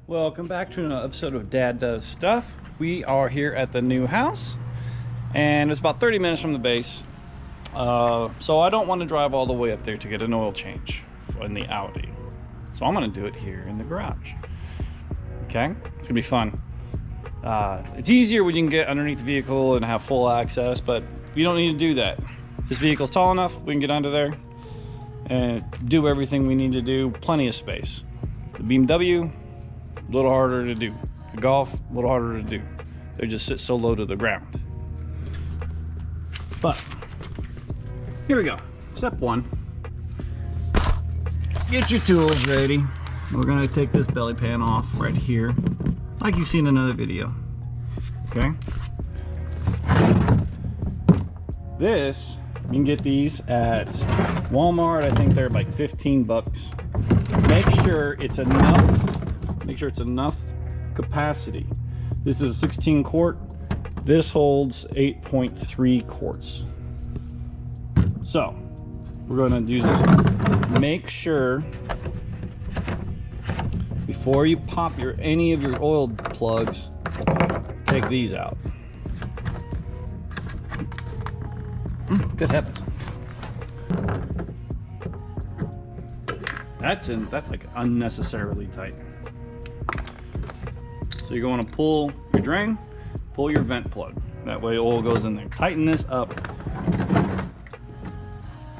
Welcome back to another episode of Dad Does Stuff. We are here at the new house, and it's about 30 minutes from the base. So I don't want to drive all the way up there to get an oil change in the Audi. So I'm going to do it here in the garage. Okay? It's going to be fun. It's easier when you can get underneath the vehicle and have full access, but you don't need to do that. This vehicle's tall enough, we can get under there and do everything we need to do. Plenty of space. The BMW, a little harder to do. The Golf, a little harder to do. They just sit so low to the ground. But here we go. Step one. Get your tools ready. We're gonna take this belly pan off right here, like you've seen in another video. Okay. This, you can get these at Walmart. I think they're like 15 bucks. Make sure it's enough. Make sure it's enough capacity. This is a 16 quart. This holds 8.3 quarts. So we're going to use this. Make sure before you pop any of your oil plugs, take these out. Good heavens. That's like unnecessarily tight. So you're going to pull your drain, pull your vent plug. That way oil goes in there. Tighten this up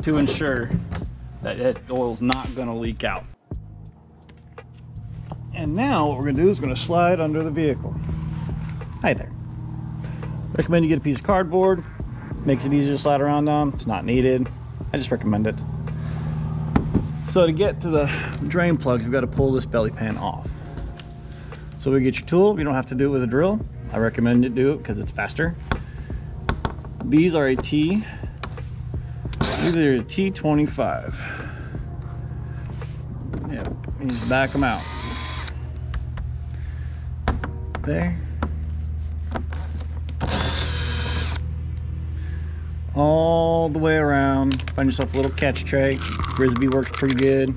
to ensure that oil's not going to leak out. And now what we're going to do is we're going to slide under the vehicle. Hi there. Recommend you get a piece of cardboard. Makes it easier to slide around on. It's not needed. I just recommend it. So to get to the drain plugs, we've got to pull this belly pan off. So we get your tool. You don't have to do it with a drill. I recommend you do it because it's faster. These are these are a T25. Yeah, you just back them out. There. All the way around. Find yourself a little catch tray. Frisbee works pretty good.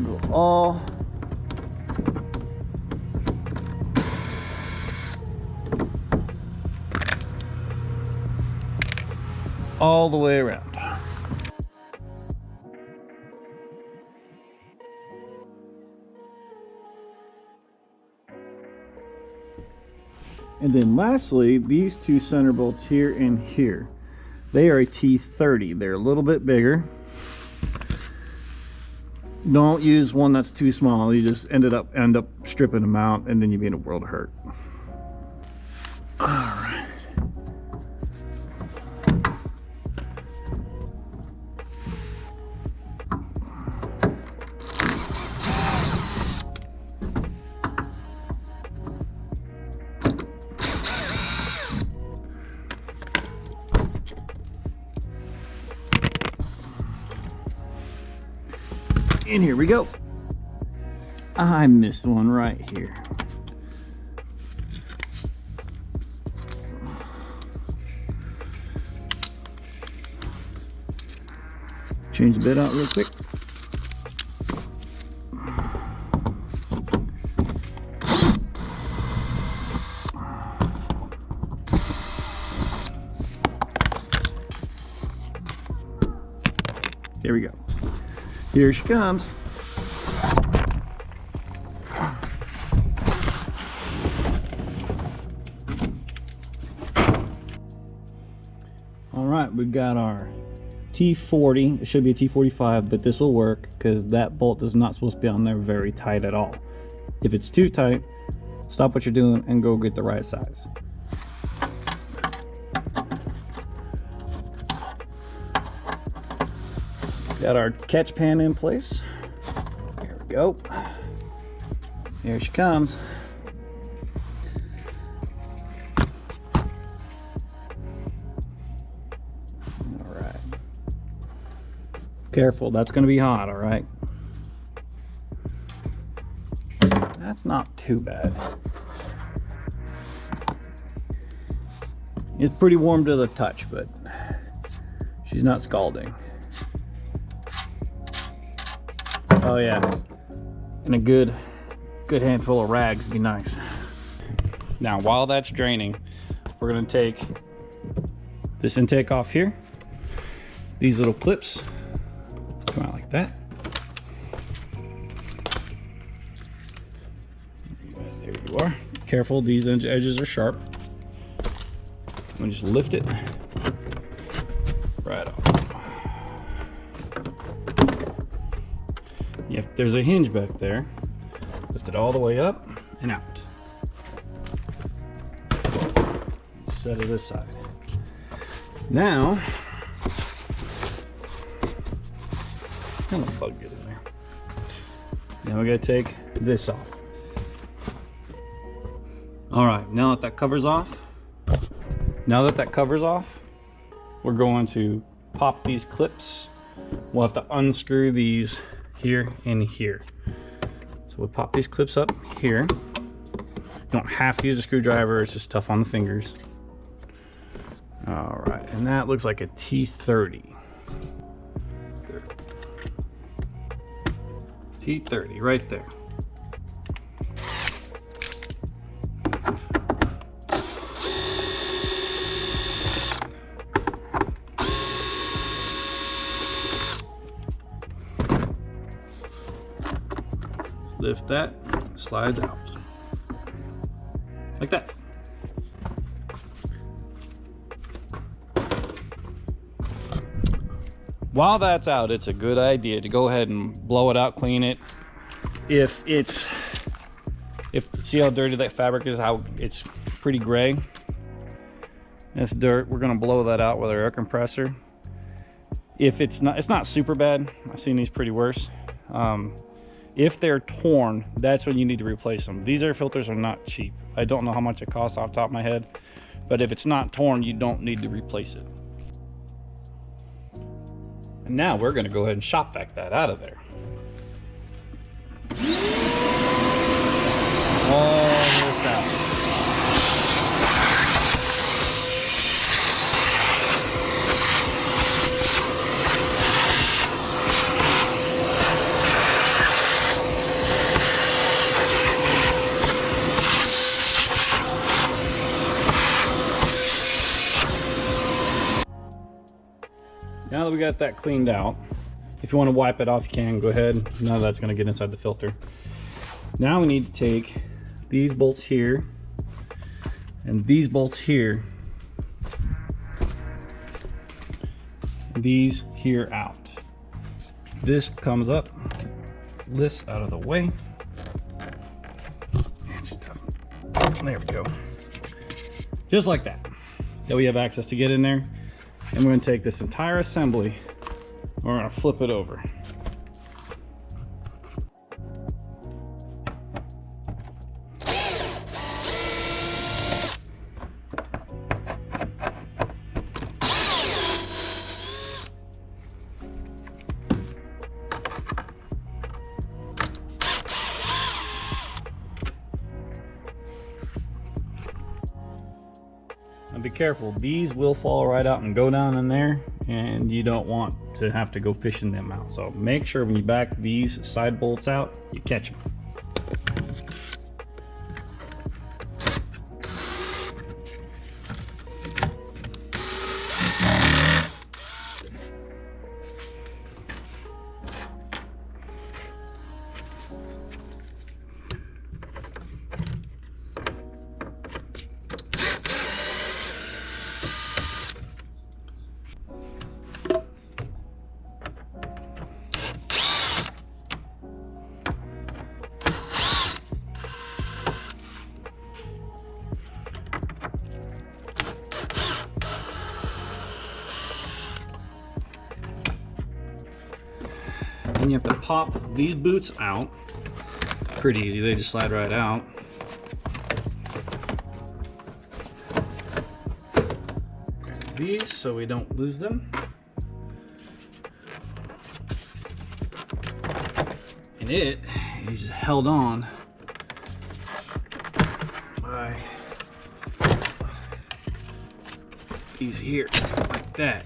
Go all the way around. And then lastly, these two center bolts here and here, they are a T30. They're a little bit bigger. Don't use one that's too small. You just end up stripping them out, and then you'd be in a world of hurt. All right. And here we go. I missed one right here. Change the bit out real quick. There we go. Here she comes. All right, we've got our T40. It should be a T45, but this will work because that bolt is not supposed to be on there very tight at all. If it's too tight, stop what you're doing and go get the right size. Got our catch pan in place. There we go. Here she comes. All right. Careful, that's going to be hot, all right? That's not too bad. It's pretty warm to the touch, but She's not scalding. Oh yeah, and a good handful of rags would be nice. Now while that's draining, we're gonna take this intake off here. These little clips come out like that. There you are. Careful, these edges are sharp. I'm gonna just lift it right off. Yep, there's a hinge back there. Lift it all the way up and out. Set it aside. Now, and the plug get in there. Now we gotta take this off. All right, now that covers off, we're going to pop these clips. We'll have to unscrew these here and here. So we'll pop these clips up here. Don't have to use a screwdriver, it's just tough on the fingers. All right, and that looks like a T30. T30 right there. Lift that, slides out. Like that. While that's out, it's a good idea to go ahead and blow it out, clean it. See how dirty that fabric is, how it's pretty gray. That's dirt. We're gonna blow that out with our air compressor. If it's not super bad. I've seen these pretty worse. If they're torn, that's when you need to replace them. These air filters are not cheap. I don't know how much it costs off the top of my head, but if it's not torn, you don't need to replace it. And now we're gonna go ahead and shop vac that out of there. All this out. Now that we got that cleaned out, if you want to wipe it off, you can go ahead. None of that's going to get inside the filter. Now we need to take these bolts here and these bolts here, and these here out. This comes up, lifts out of the way. There we go. Just like that. Now we have access to get in there. And we're going to take this entire assembly, we're going to flip it over. Be careful, these will fall right out and go down in there, and you don't want to have to go fishing them out. So make sure when you back these side bolts out, you catch them. And you have to pop these boots out. Pretty easy, they just slide right out. These so we don't lose them. And it is held on by these here, like that.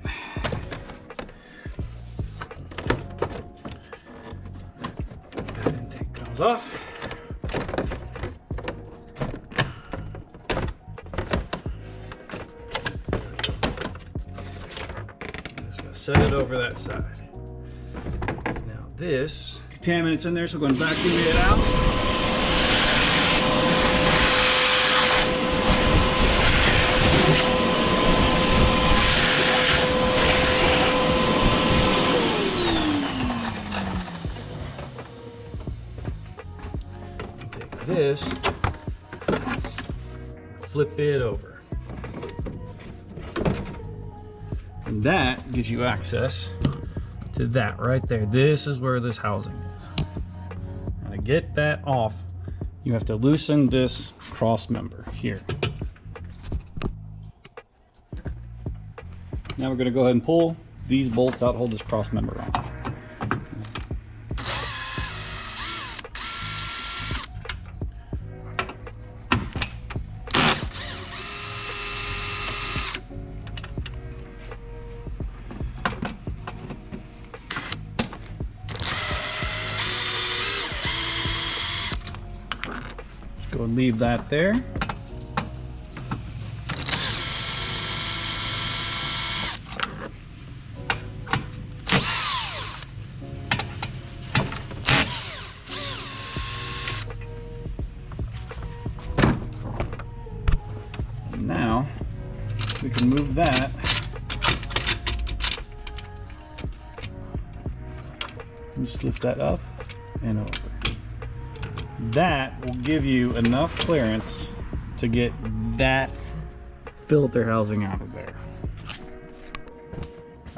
comes off. Just gonna set it over that side. Now this contaminant's in there, so we're going to vacuum it out. This, flip it over, and that gives you access to that right there. This is where this housing is. Now to get that off, you have to loosen this cross member here. Now we're going to go ahead and pull these bolts out, hold this cross member on. Go and leave that there. And now we can move that and just lift that up and over. That will give you enough clearance to get that filter housing out of there.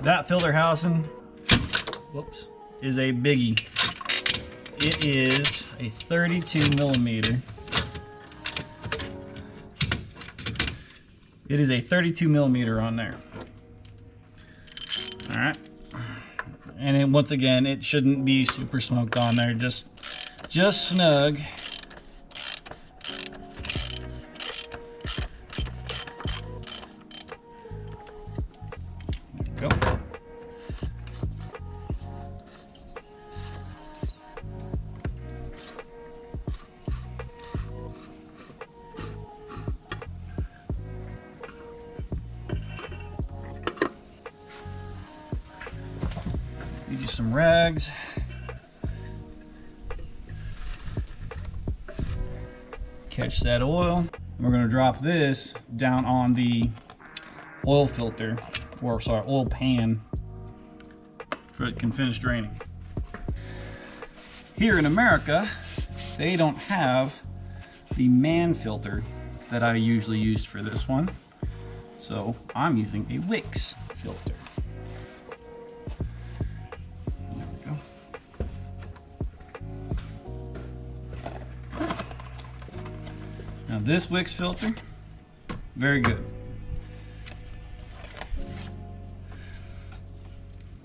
That filter housing, whoops, is a biggie. It is a 32 millimeter. It is a 32 millimeter on there. All right. And then once again, it shouldn't be super smoked on there, just snug. There we go. Need you some rags. Catch that oil. And we're going to drop this down on the oil filter, or sorry, oil pan, so it can finish draining. Here in America, they don't have the man filter that I usually use for this one, so I'm using a Wix filter. Now this Wix filter, very good.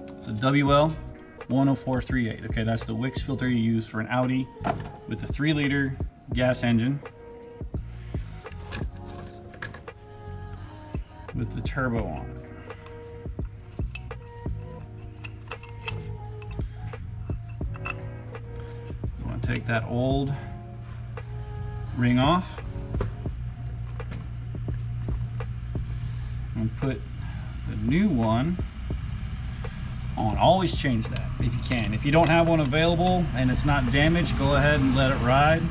It's a WL10438. Okay, that's the Wix filter you use for an Audi with a 3-liter gas engine with the turbo on it. You want to take that old ring off and put the new one on. Always change that if you can. If you don't have one available and it's not damaged, go ahead and let it ride.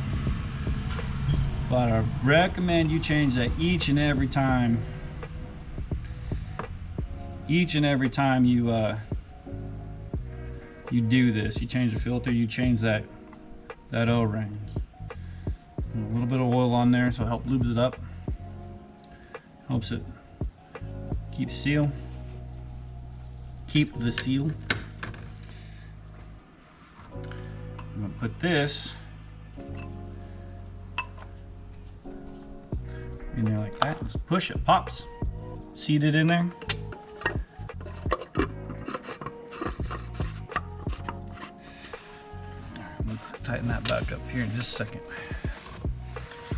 But I recommend you change that each and every time. Each and every time you do this, you change the filter, you change that O-ring. A little bit of oil on there, so it helps lubes it up. Helps it keep the seal. I'm gonna put this in there like that. Just push it, pops. Seated in there. I'm gonna tighten that back up here in just a second.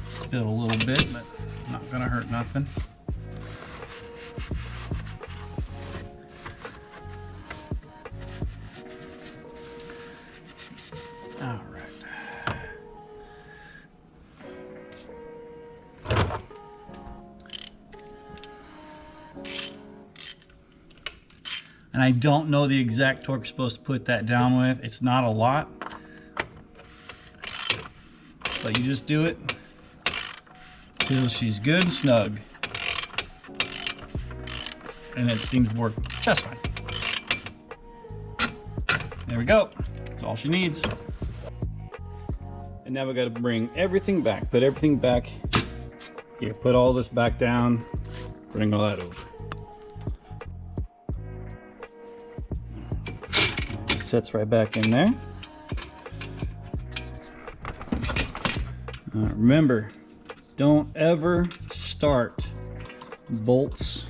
Spill a little bit, but not gonna hurt nothing. All right. And I don't know the exact torque you're supposed to put that down with. It's not a lot. But you just do it till she's good and snug. And it seems to work just fine. There we go. That's all she needs. And now we got to bring everything back. Put everything back here. Put all this back down. Bring all that over. It sets right back in there. Remember, don't ever start bolts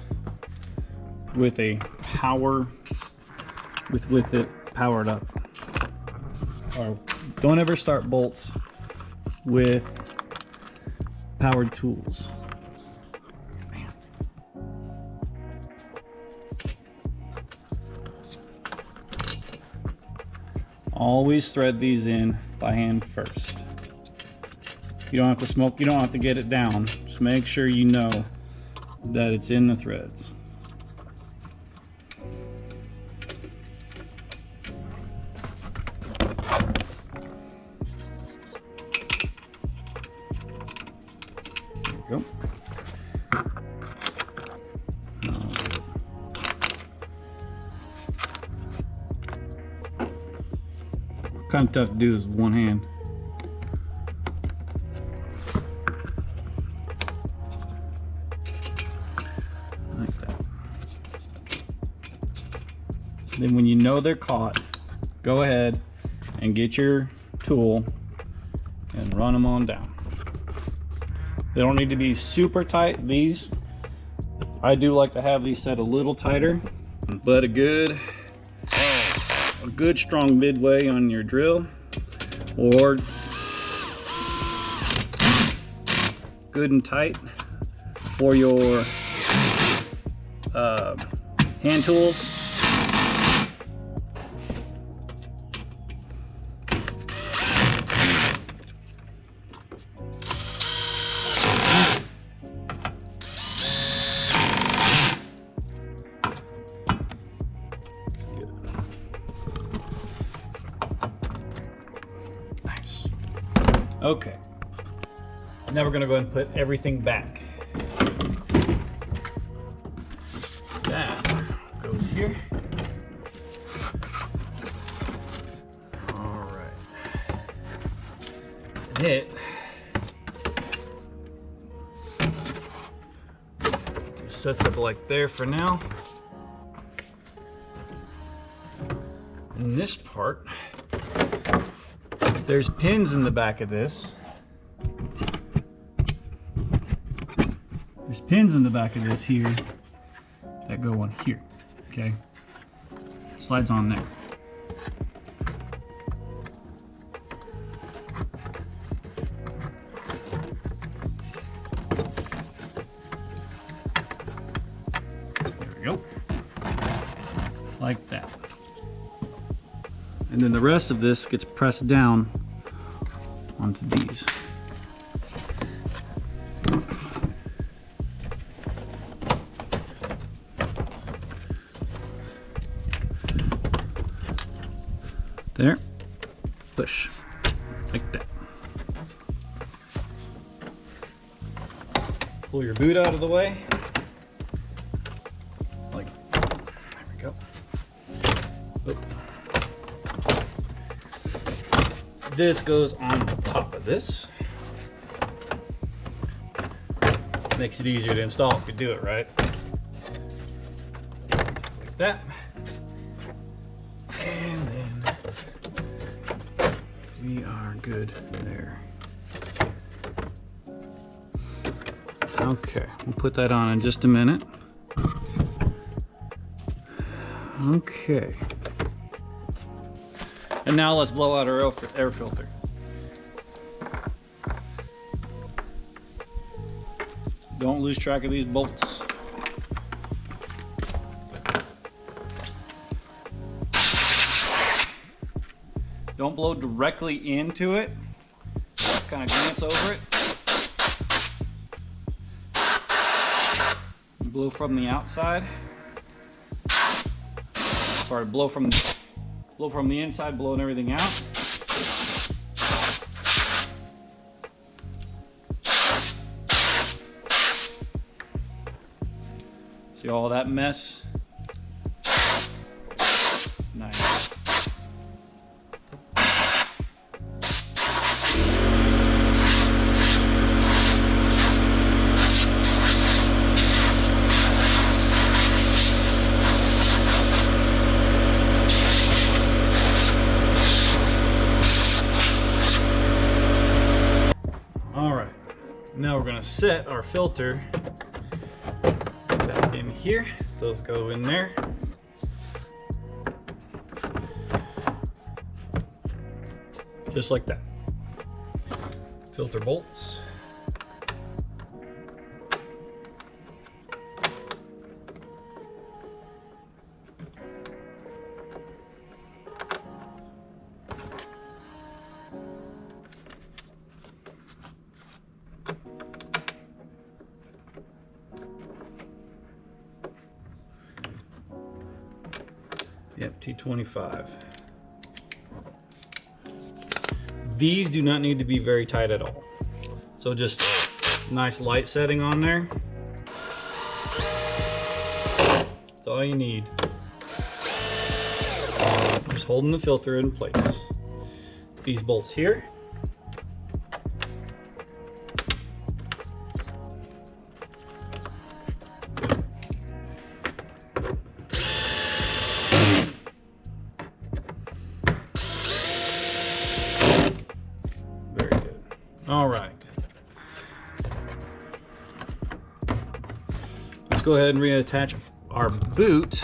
with a power, with it powered up. Or don't ever start bolts with powered tools. Man. Always thread these in by hand first. You don't have to smoke, you don't have to get it down. Just make sure you know that it's in the threads. There you go. Kind of tough to do this with one hand. Like that. Then when you know they're caught, go ahead and get your tool and run them on down. They don't need to be super tight. These, I do like to have these set a little tighter, but a good strong midway on your drill, or good and tight for your hand tools. Okay, now we're going to go ahead and put everything back. That goes here. All right. And it sets up like there for now. And this part, there's pins in the back of this. There's pins in the back of this here that go on here, okay? Slides on there. There we go. Like that. And then the rest of this gets pressed down onto these. There, push, like that. Pull your boot out of the way. Like, there we go. Oh. This goes on top of this. Makes it easier to install if you do it right. Like that. And then we are good there. Okay, we'll put that on in just a minute. Okay. And now let's blow out our air filter. Don't lose track of these bolts. Don't blow directly into it. Just kind of glance over it. Blow from the outside. part. Blow from the inside, blowing everything out. See all that mess? Nice. All right, now we're gonna set our filter back in here. Those go in there. Just like that. Filter bolts. Yep, T25. These do not need to be very tight at all. So just nice light setting on there. That's all you need. Just holding the filter in place. These bolts here. All right, let's go ahead and reattach our boot.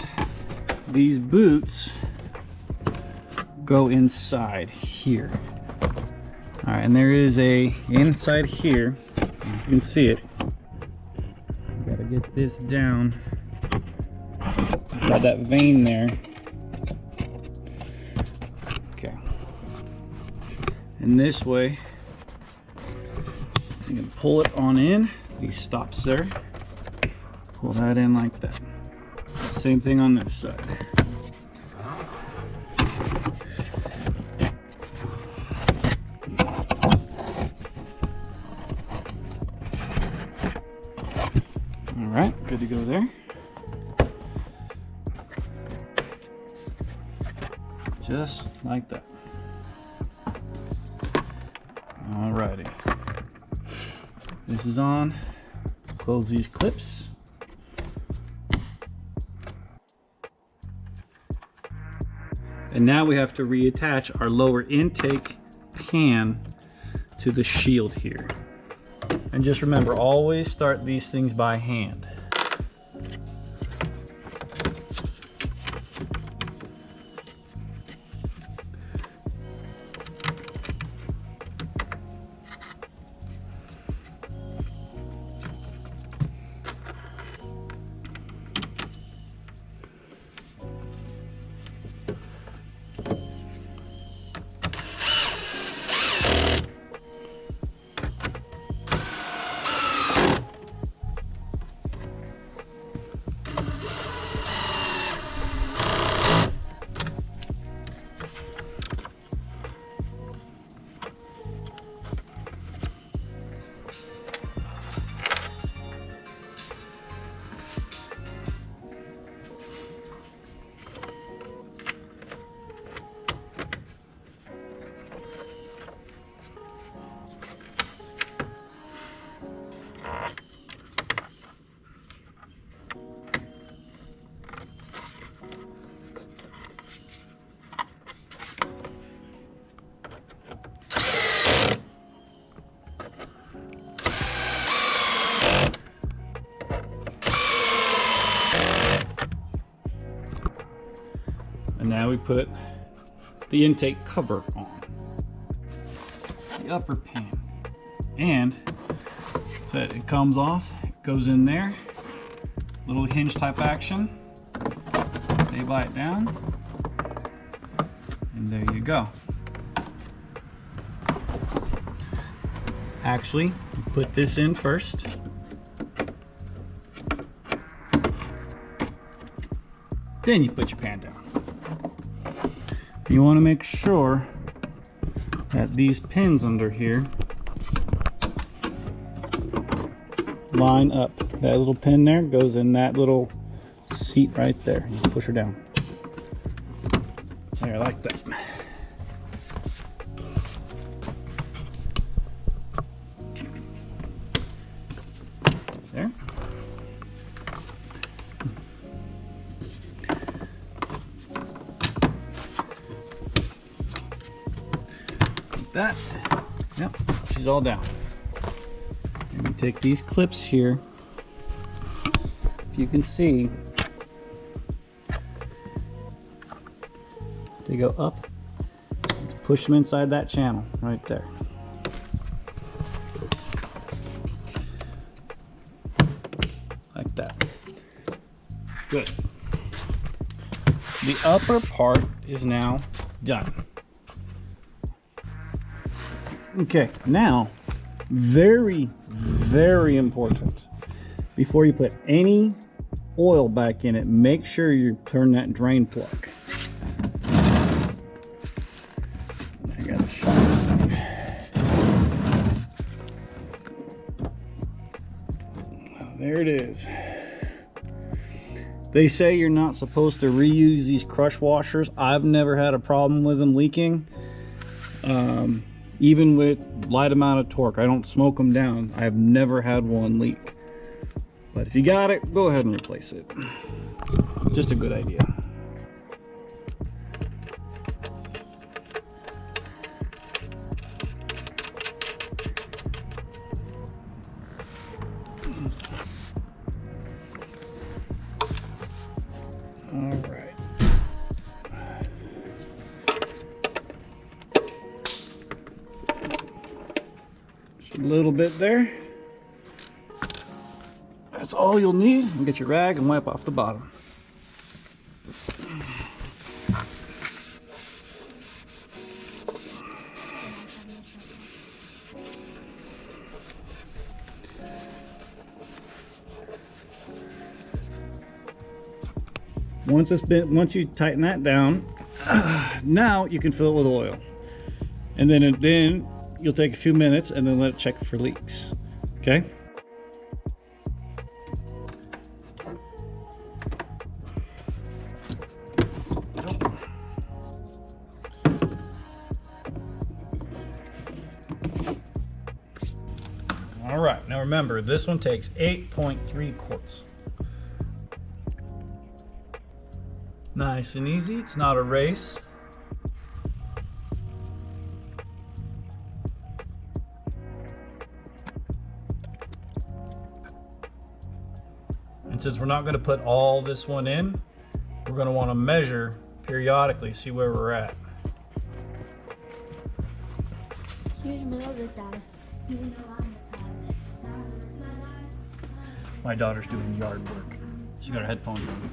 These boots go inside here. All right, and there is a inside here. You can see it. Gotta get this down. Got that vein there. Okay, and this way. You can pull it on in, these stops there. Pull that in like that. Same thing on this side. All right, good to go there. Just like that. All righty. This is on. Close these clips. And now we have to reattach our lower intake pan to the shield here. And just remember, always start these things by hand. And now we put the intake cover on the upper pan. And so it comes off, it goes in there, little hinge type action. They bite down, and there you go. Actually, you put this in first. Then you put your pan down. You want to make sure that these pins under here line up. That little pin there goes in that little seat right there. You push her down. There, like that. There. Like that. Yep, she's all down. And we take these clips here. If you can see, they go up. Let's push them inside that channel right there. Like that. Good. The upper part is now done. Okay, now, very, very important. Before you put any oil back in it, make sure you turn that drain plug. I gotta find it. There it is. They say you're not supposed to reuse these crush washers. I've never had a problem with them leaking. Even with light amount of torque, I don't smoke them down. I've never had one leak. But if you got it, go ahead and replace it. Just a good idea. All right. Just a little bit there. That's all you'll need. And get your rag and wipe off the bottom. Once you tighten that down, now you can fill it with oil, and then you'll take a few minutes and then let it check for leaks. Okay. All right, now remember, this one takes 8.3 quarts. Nice and easy, it's not a race. And since we're not going to put all this one in, we're going to want to measure periodically, see where we're at. My daughter's doing yard work. She's got her headphones on.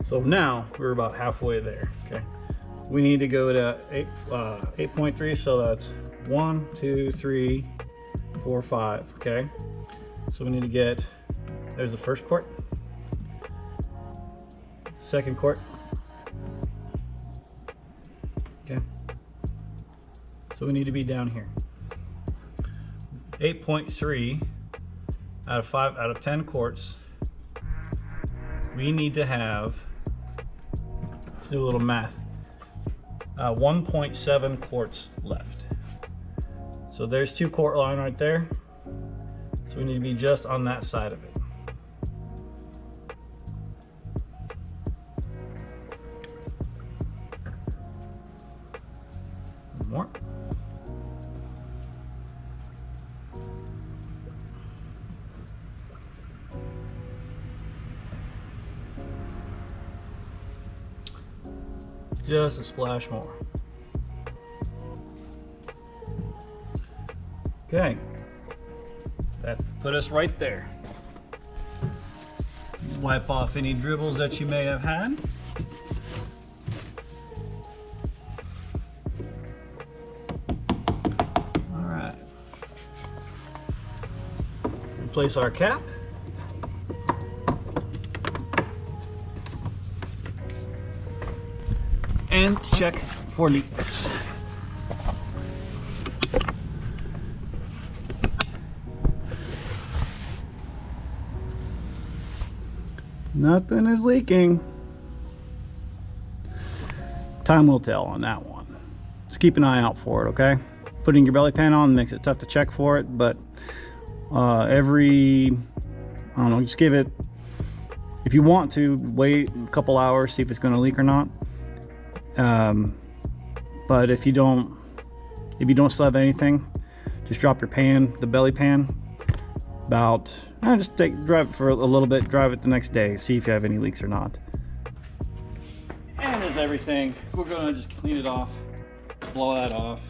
So now we're about halfway there. Okay, we need to go to 8.3, so that's 1, 2, 3, 4, 5. Okay, so we need to get, there's the first quart, second quart. Okay, so we need to be down here. 8.3 out of 10 quarts. We need to have, let's do a little math, 1.7 quarts left. So there's 2 quart line right there. So we need to be just on that side of it. One more. Just a splash more. Okay, that put us right there. Wipe off any dribbles that you may have had. All replace our cap. And check for leaks. Nothing is leaking. Time will tell on that one. Just keep an eye out for it, okay? Putting your belly pan on makes it tough to check for it, but every, I don't know, just give it, if you want to, wait a couple hours, see if it's gonna leak or not. But if you don't still have anything, just drop your pan, the belly pan, about, just drive it for a little bit, drive it the next day, see if you have any leaks or not. And as everything, we're gonna just clean it off, blow that off.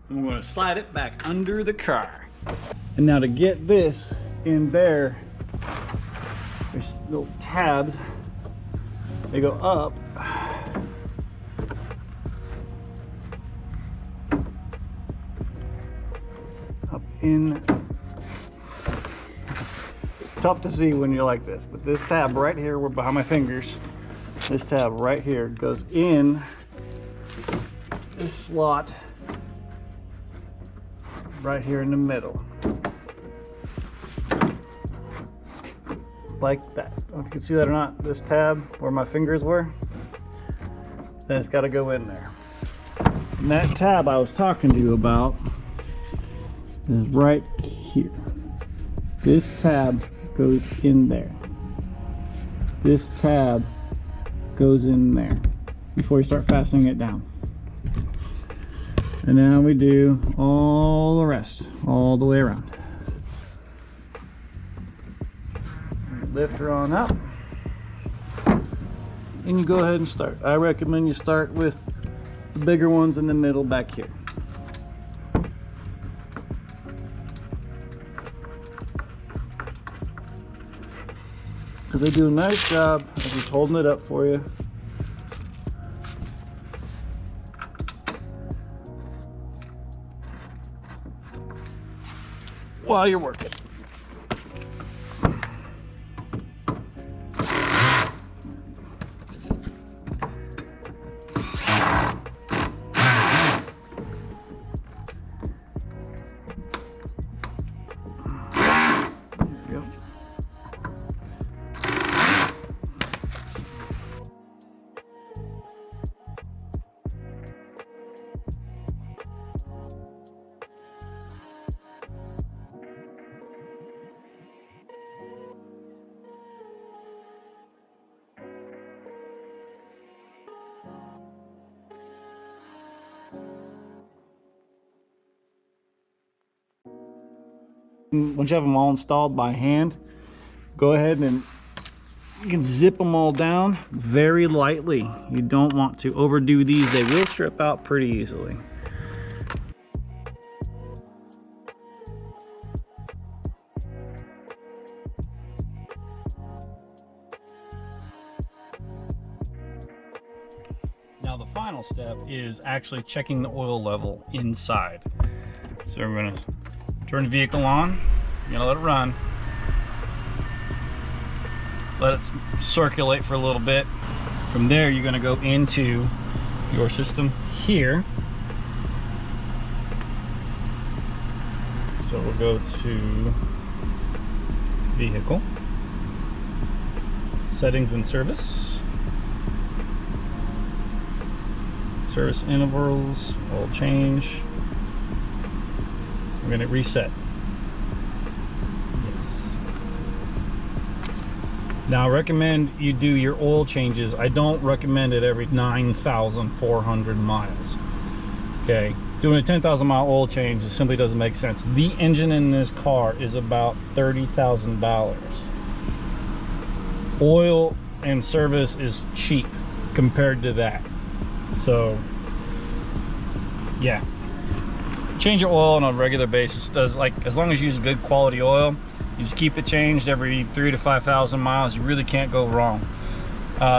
And we're gonna slide it back under the car. And now to get this in there, there's little tabs. They go up. Up in. Tough to see when you're like this, but this tab right here, we're behind my fingers. This tab right here goes in this slot right here in the middle. Like that. I don't know if you can see that or not. This tab where my fingers were, then it's got to go in there. And that tab I was talking to you about is right here. This tab goes in there. This tab goes in there before you start fastening it down. And now we do all the rest, all the way around. Lift her on up, and you go ahead and start. I recommend you start with the bigger ones in the middle back here. Because they do a nice job of just holding it up for you. While you're working. Once you have them all installed by hand, go ahead and you can zip them all down very lightly. You don't want to overdo these. They will strip out pretty easily. Now the final step is actually checking the oil level inside. So we're going to turn the vehicle on, you're gonna let it run. Let it circulate for a little bit. From there, you're gonna go into your system here. So we'll go to Vehicle, Settings and Service, Service Intervals, Oil Change. We're going to reset. Yes. Now I recommend you do your oil changes. I don't recommend it every 9,400 miles. Okay, doing a 10,000 mile oil change just simply doesn't make sense. The engine in this car is about $30,000. Oil and service is cheap compared to that. So yeah, change your oil on a regular basis. Does, like, as long as you use good quality oil, you just keep it changed every 3,000 to 5,000 miles. You really can't go wrong.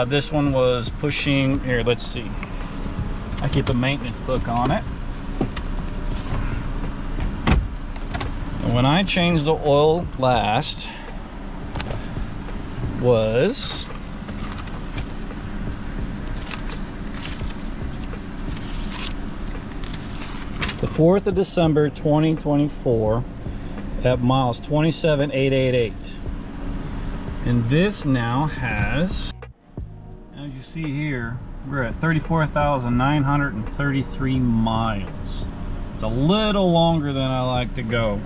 This one was pushing, here, let's see, I keep a maintenance book on it. When I changed the oil last was the 4th of December 2024 at miles 27,888. And this now has, as you see here, we're at 34,933 miles. It's a little longer than I like to go.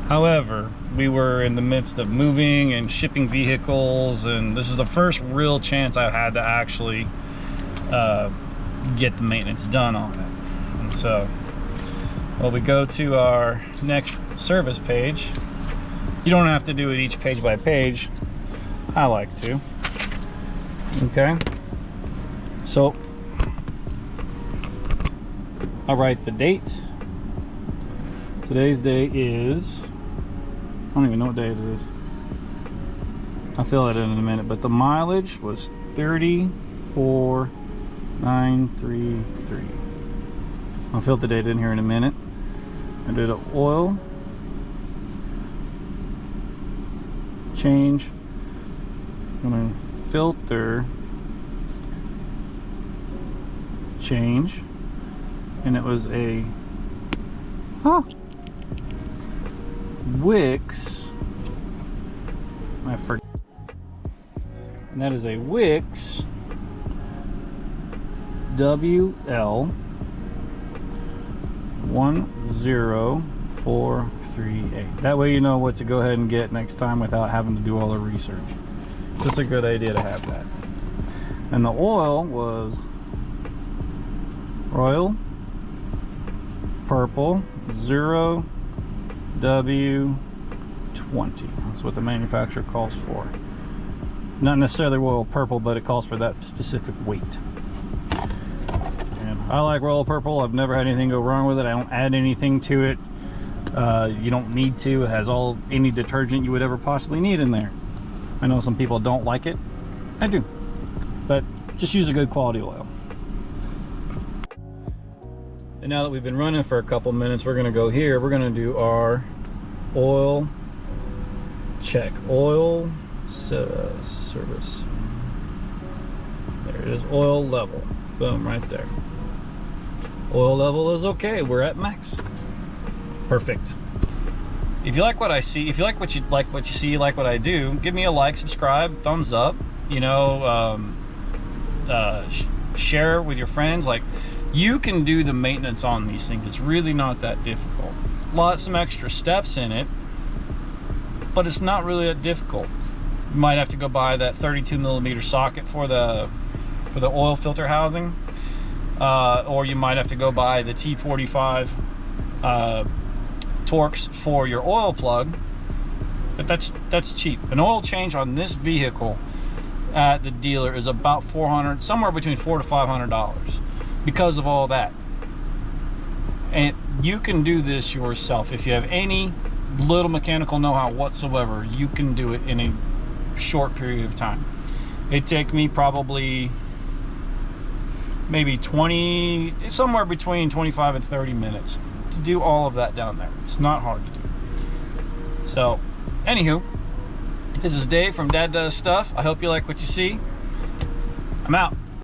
However, we were in the midst of moving and shipping vehicles, and this is the first real chance I've had to actually get the maintenance done on it. And so, well, we go to our next service page. You don't have to do it each page by page. I like to. Okay. So, I'll write the date. Today's day is, I don't even know what day it is. I'll fill it in a minute, but the mileage was 34,933. I'll fill the date in here in a minute. I did an oil change. I'm gonna filter change, and it was a Wix. I forgot. And that is a Wix WL 10438. That way you know what to go ahead and get next time without having to do all the research. Just a good idea to have that. And the oil was Royal Purple 0W20. That's what the manufacturer calls for. Not necessarily Royal Purple, but it calls for that specific weight. And I like Royal Purple. I've never had anything go wrong with it. I don't add anything to it. You don't need to. It has any detergent you would ever possibly need in there. I know some people don't like it. I do. But just use a good quality oil. And now that we've been running for a couple minutes, we're going to go here. We're going to do our oil check. Oil service. There it is. Oil level. Boom, right there. Oil level is okay. We're at max. Perfect. If you like what I see, if you like what you see, you like what I do, give me a like, subscribe, thumbs up. You know, share with your friends. Like, you can do the maintenance on these things. It's really not that difficult. Some extra steps in it, but it's not really that difficult. You might have to go buy that 32mm socket for the oil filter housing, or you might have to go buy the T45 Torx for your oil plug. But that's cheap. An oil change on this vehicle at the dealer is about $400, somewhere between $400 to $500, because of all that. And you can do this yourself. If you have any little mechanical know-how whatsoever, you can do it in a short period of time. It'd take me probably maybe somewhere between 25 and 30 minutes to do all of that down there. It's not hard to do. So, anywho, this is Dave from Dad Does Stuff. I hope you like what you see. I'm out.